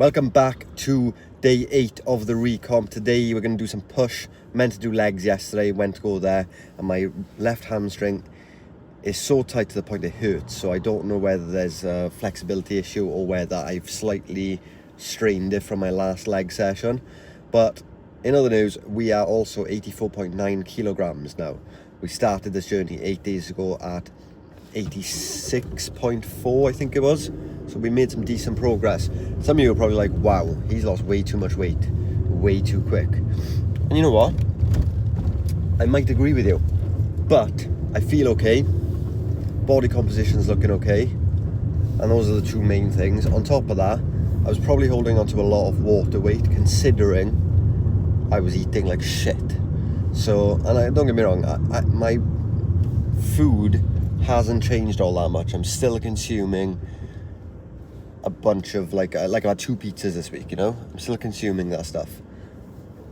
Welcome back to day 8 of the RECOMP. Today we're going to do some push. Meant to do legs yesterday, went to go there, and my left hamstring is so tight to the point it hurts. So I don't know whether there's a flexibility issue or whether I've slightly strained it from my last leg session. But in other news, we are also 84.9 kilograms now. We started this journey 8 days ago at 86.4, I think it was. So we made some decent progress. Some of you are probably like, wow, he's lost way too much weight, way too quick. And you know what? I might agree with you, but I feel okay. Body composition's looking okay. And those are the two main things. On top of that, I was probably holding on to a lot of water weight considering I was eating like shit. So, and don't get me wrong, my food hasn't changed all that much. I'm still consuming a bunch of like I had 2 pizzas this week, you know? I'm still consuming that stuff.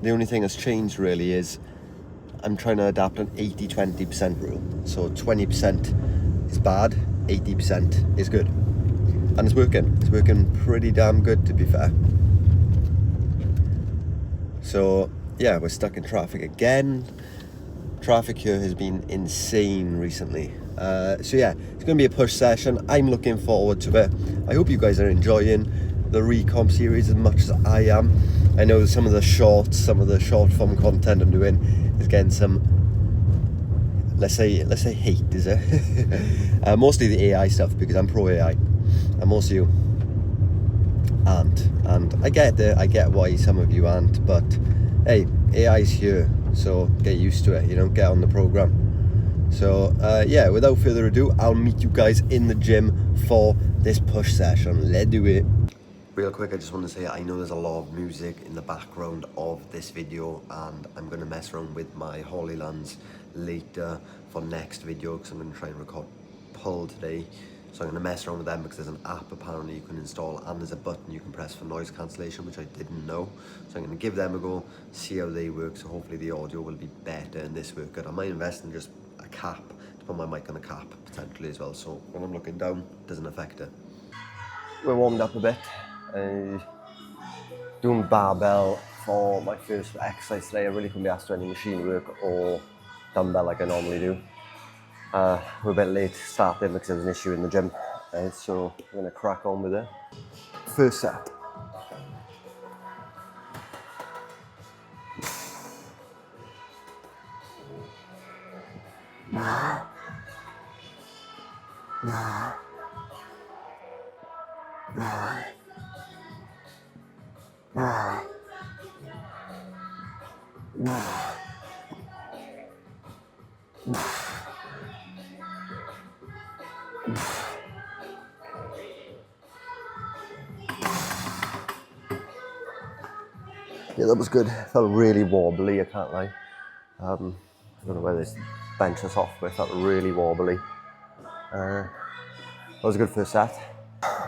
The only thing that's changed really is I'm trying to adapt an 80-20% rule. So 20% is bad, 80% is good. And it's working. It's working pretty damn good, to be fair. So yeah, we're stuck in traffic again. Traffic here has been insane recently. So yeah, it's going to be a push session. I'm looking forward to it. I hope you guys are enjoying the RECOMP series as much as I am. I know some of the short form content I'm doing is getting some, let's say hate, is it? Mostly the AI stuff, because I'm pro AI, and most of you aren't. And I get why some of you aren't, but hey, AI's here, so get used to it, you know, get on the program. So yeah, without further ado, I'll meet you guys in the gym for this push session. Let's do it. Real quick, I just want to say, I know there's a lot of music in the background of this video, and I'm going to mess around with my Holy Lands later for next video, because I'm going to try and record pull today. So I'm going to mess around with them because there's an app apparently you can install, and there's a button you can press for noise cancellation, which I didn't know. So I'm going to give them a go, see how they work. So hopefully the audio will be better in this workout. I might invest in just a cap to put my mic on a cap potentially as well, so when I'm looking down it doesn't affect it. We're warmed up a bit. Doing barbell for my first exercise today. I really couldn't be asked to do any machine work or dumbbell like I normally do. We're a bit late starting because there's an issue in the gym, so I'm going to crack on with it. First set. Yeah, that was good. Felt really wobbly, I can't lie. I don't know where this bench is off, but it felt really wobbly. That was a good first set.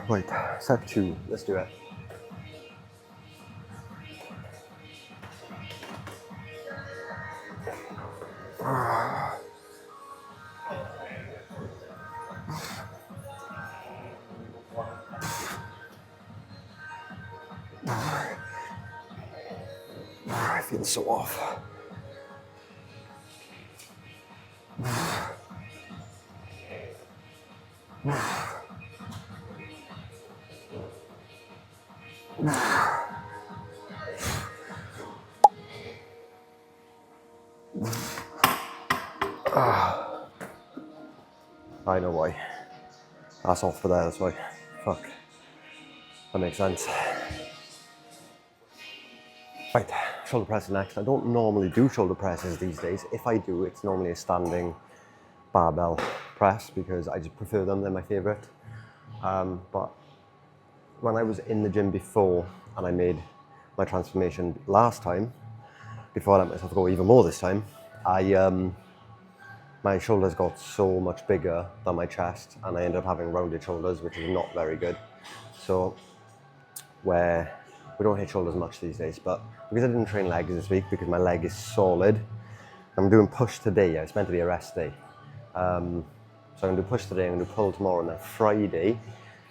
Right, set 2, let's do it. I feel so off. I know why. That's off for there, that's why. Fuck. That makes sense. Right, shoulder press next. I don't normally do shoulder presses these days. If I do, it's normally a standing barbell press because I just prefer them, they're my favorite. But when I was in the gym before and I made my transformation last time, before I let myself go even more this time, my shoulders got so much bigger than my chest, and I ended up having rounded shoulders, which is not very good. So where we don't hit shoulders much these days, but because I didn't train legs this week, because my leg is solid, I'm doing push today. It's meant to be a rest day. So I'm going to do push today, I'm going to do pull tomorrow, and then Friday,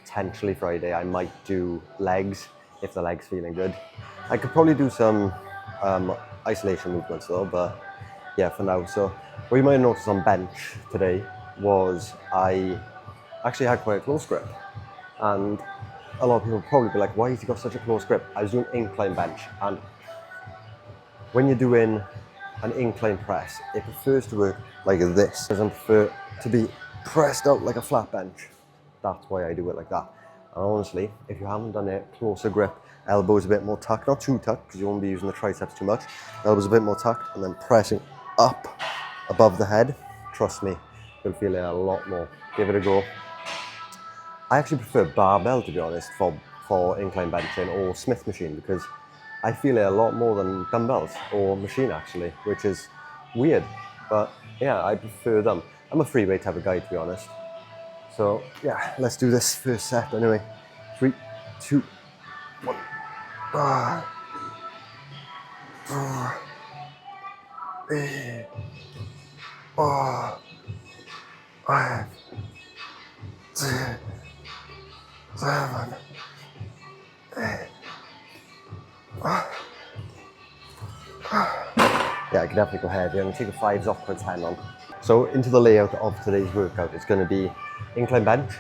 potentially Friday, I might do legs if the leg's feeling good. I could probably do some isolation movements though, but yeah, for now. So what you might have noticed on bench today was I actually had quite a close grip, and a lot of people will probably be like, why has he got such a close grip? I was doing incline bench, and when you're doing an incline press, it prefers to work like this. It doesn't prefer to be pressed out like a flat bench. That's why I do it like that. And honestly, if you haven't done it, closer grip, elbows a bit more tucked, not too tucked because you won't be using the triceps too much. Elbows a bit more tucked, and then pressing up above the head. Trust me, you'll feel it a lot more. Give it a go. I actually prefer barbell, to be honest, for incline benching or Smith machine, because I feel it a lot more than dumbbells or machine actually, which is weird, but yeah, I prefer them. I'm a free weight type of guy, to be honest. So yeah, let's do this first set anyway. 3, 2, 1. 4, 3, 4, 5, 6, 7, 8. Yeah, I can definitely go heavy. I'm going to take the 5s off for 10 on. So into the layout of today's workout, it's going to be incline bench,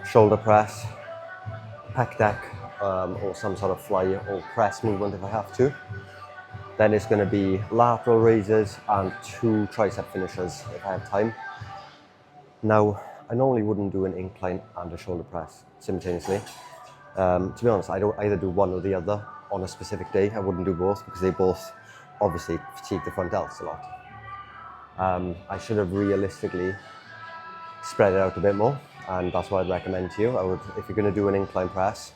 shoulder press, pec deck, or some sort of fly or press movement if I have to. Then it's going to be lateral raises and 2 tricep finishers if I have time. Now, I normally wouldn't do an incline and a shoulder press simultaneously. To be honest, I don't either do one or the other on a specific day. I wouldn't do both because they both obviously fatigue the front delts a lot. I should have realistically spread it out a bit more, and that's what I'd recommend to you. If you're going to do an incline press,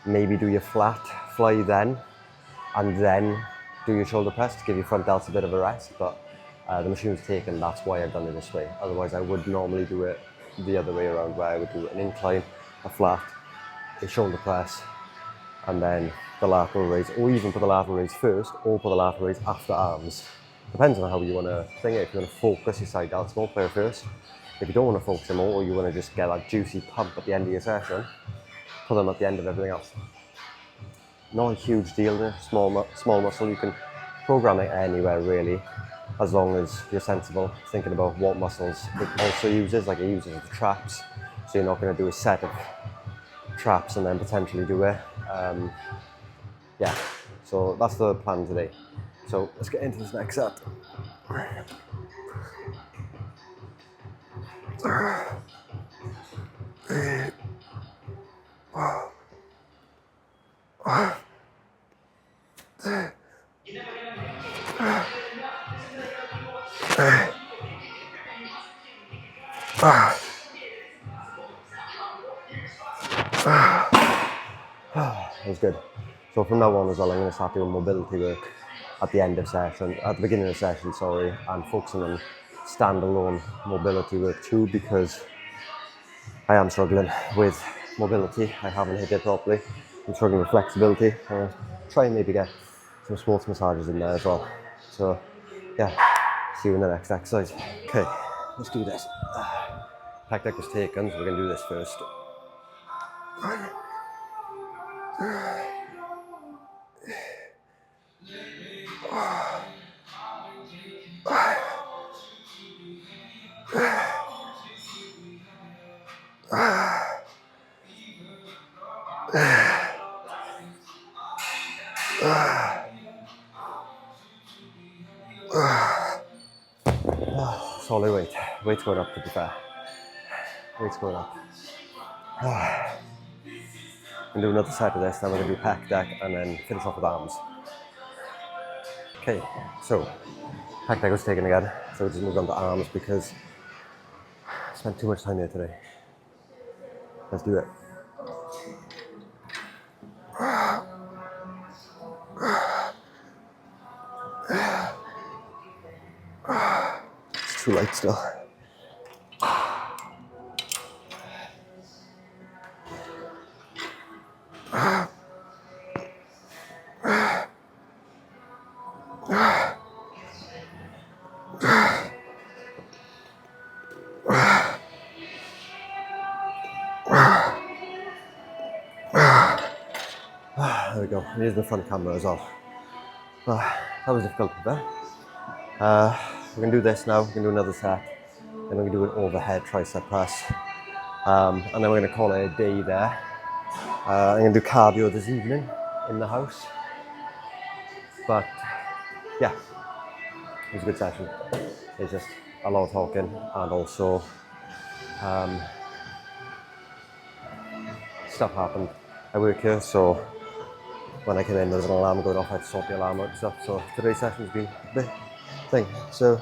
maybe do your flat fly then, and then do your shoulder press to give your front delts a bit of a rest. But the machine was taken, that's why I've done it this way. Otherwise, I would normally do it the other way around, where I would do an incline, a flat, a shoulder press, and then the lateral raise, or even put the lateral raise first, or put the lateral raise after arms. Depends on how you want to think it. If you want to focus your side delts more, play it first. If you don't want to focus them more, or you want to just get that juicy pump at the end of your session, put them at the end of everything else. Not a huge deal there, small muscle, you can program it anywhere really, as long as you're sensible, thinking about what muscles it also uses, like it uses the traps, so you're not going to do a set of traps and then potentially do it. Yeah, so that's the plan today. So let's get into this next set. That was good. So from now on as well, I'm going to start doing mobility work at the beginning of the session, sorry, and focusing on standalone mobility work too, because I am struggling with mobility. I haven't hit it properly. I'm struggling with flexibility. Try and maybe get some sports massages in there as well. So yeah, see you in the next exercise. Okay, let's do this. Pec deck was taken, so we're going to do this first. Solid weight. Weight's going up, to be fair. Weight's going up. I'm going to do another set of this, then we're going to do pec deck and then finish off with arms. Okay, so pec deck was taken again, so we just moved on to arms because I spent too much time here today. Let's do it. It's too light still. There we go. I'm using the front camera as well. That was difficult there. We're gonna do this now. We're gonna do another set. Then we're gonna do an overhead tricep press. And then we're gonna call it a day there. I'm gonna do cardio this evening in the house. But yeah, it was a good session. It's just a lot of talking and also stuff happened. I work here, so when I came in there was an alarm going off. I had to sort the alarm out and stuff. So today's session's been a bit thing. So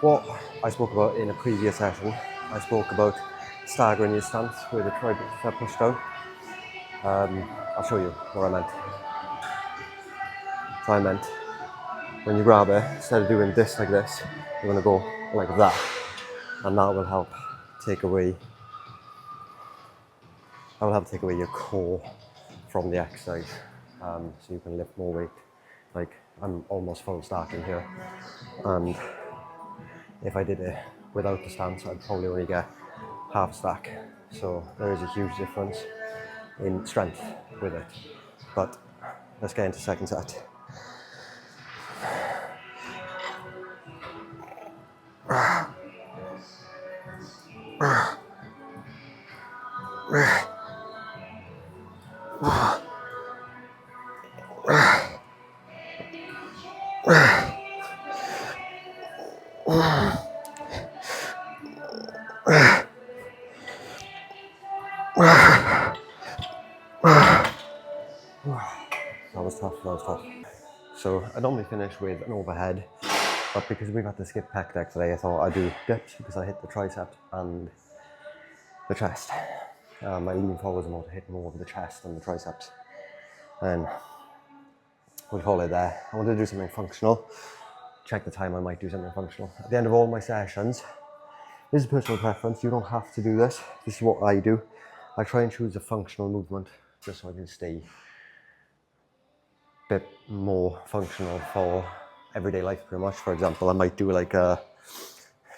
what I spoke about in a previous session, I spoke about staggering your stance where the triceps are pushed out. I'll show you what I meant. So I meant when you grab it, instead of doing this like this, you're gonna go like that, and that will help take away your core from the exercise, so you can lift more weight. Like I'm almost full stacking here, and if I did it without the stance, I'd probably only get half stack. So there is a huge difference in strength with it. But let's get into second set. That was tough. So I normally finish with an overhead, but because we've had to skip pec deck today, I thought I'd do dips because I hit the tricep and the chest. My lean forwards more to hit more of the chest and the triceps. And we'll call it there. I wanted to do something functional. Check the time, I might do something functional. At the end of all my sessions, this is personal preference, you don't have to do this. This is what I do. I try and choose a functional movement just so I can stay a bit more functional for everyday life pretty much. For example, I might do like a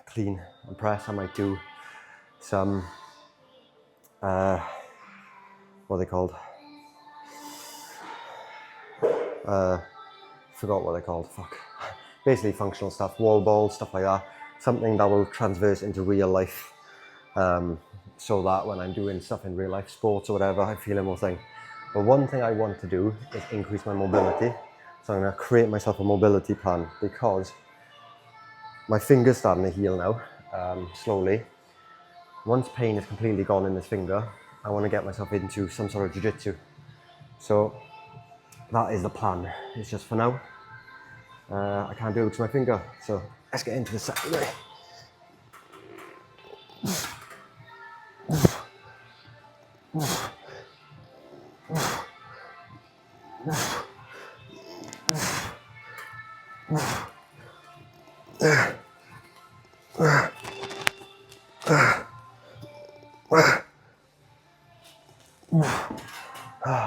clean and press. I might do some, what are they called? Forgot what they're called, fuck. Basically functional stuff, wall balls, stuff like that. Something that will transverse into real life. So that when I'm doing stuff in real life, sports or whatever, I feel a more thing. But one thing I want to do is increase my mobility. So I'm gonna create myself a mobility plan because my finger's starting to heal now, slowly. Once pain is completely gone in this finger, I want to get myself into some sort of jiu-jitsu. So that is the plan. It's just for now, I can't do it to my finger. So let's get into the Saturday.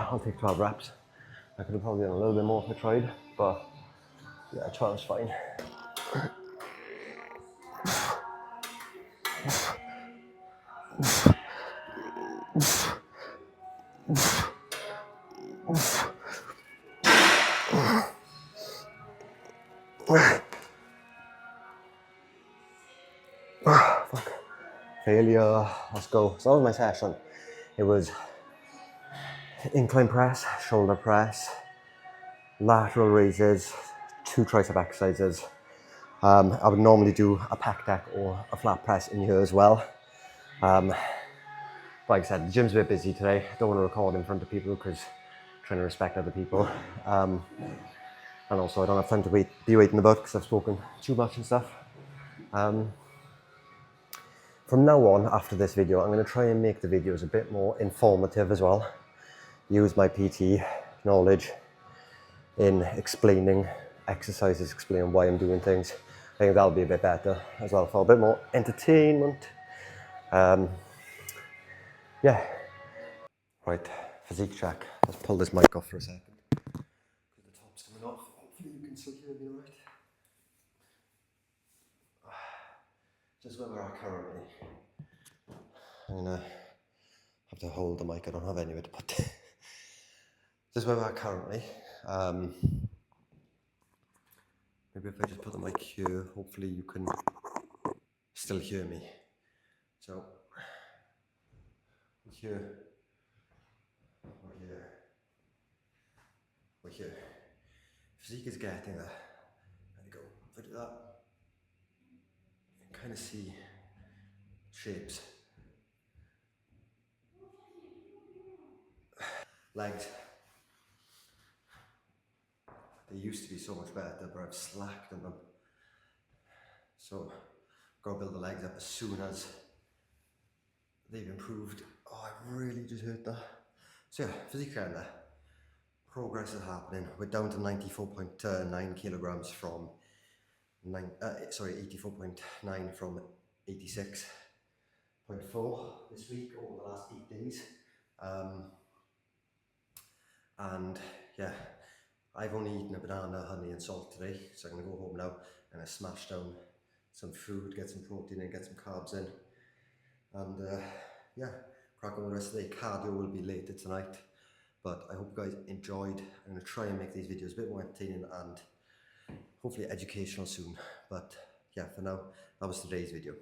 I'll take 12 reps. I could have probably done a little bit more if I tried, but yeah, 12 is fine. Fuck. Failure. Let's go. So that was my session. It was incline press, shoulder press, lateral raises, 2 tricep exercises. I would normally do a pec deck or a flat press in here as well. Like I said, the gym's a bit busy today. I don't want to record in front of people because I'm trying to respect other people. And also I don't have time to be waiting about because I've spoken too much and stuff. From now on, after this video, I'm going to try and make the videos a bit more informative as well. Use my PT knowledge in explaining exercises, explaining why I'm doing things. I think that'll be a bit better as well for a bit more entertainment. Yeah. Right, physique check. Let's pull this mic off for a second. The top's coming off. Hopefully you can still hear me all right. Just where we're at currently. I'm gonna have to hold the mic. I don't have any of it, but this is where we're at currently. Maybe if I just put the mic here, hopefully you can still hear me. So, we're here, we're here, we're here. Physique is getting there. There you go. If I do that, you can kind of see shapes. Legs. They used to be so much better, but I've slacked on them. So, gotta build the legs up as soon as they've improved. Oh, I really just hurt that. So yeah, physique getting there. Progress is happening. We're down to 94.9 kilograms from 84.9 from 86.4 this week over the last 8 days. And yeah, I've only eaten a banana, honey and salt today, so I'm gonna go home now and I smash down some food, get some protein in, get some carbs in, and yeah, crack on the rest of the day. Cardio will be later tonight, but I hope you guys enjoyed. I'm gonna try and make these videos a bit more entertaining and hopefully educational soon. But yeah, for now, that was today's video.